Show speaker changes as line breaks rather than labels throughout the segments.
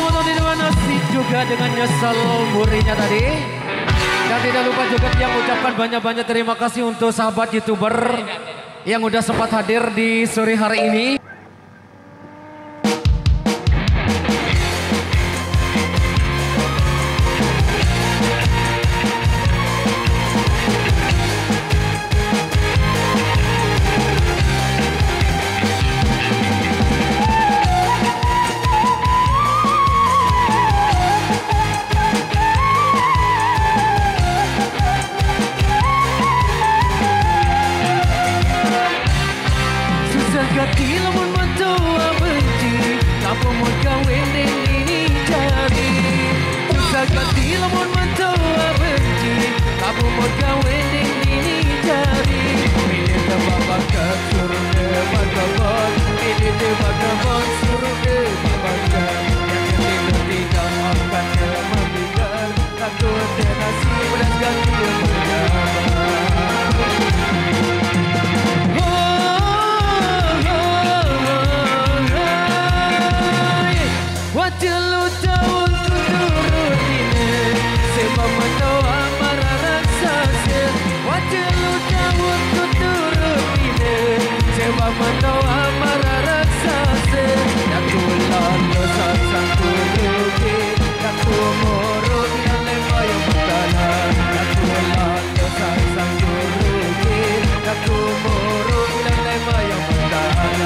Untuk minuman nasi juga dengan nyesel murninya tadi. Dan tidak lupa juga yang ucapkan banyak-banyak terima kasih untuk sahabat YouTuber yang udah sempat hadir di sore hari ini. Gati lamun mentua benci, apa mau kawin ini jadi. Susah gati lamun mentua benci, apa mau kawin ini jadi. Ini terbabak suruh terbabak, ini terbabak suruh terbabak. Yang tidak akan membiarkan aku tenasi beras ganti berjalan. Wajah lu jauh turun ini, sebab mendoa marah raksasa. Wajah lu jauh turun ini, sebab mendoa marah raksasa. Aku lalu sasang kurugi, aku muruk yang lemah yang berkala. Aku lalu sasang kurugi, aku muruk yang lemah yang berkala.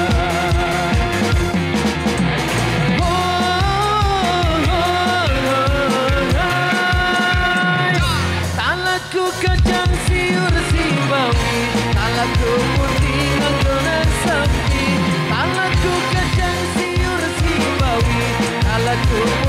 Ku kacang siur si bawi, talaku putih nganggonan sampi. Talaku kacang siur si bawi, talaku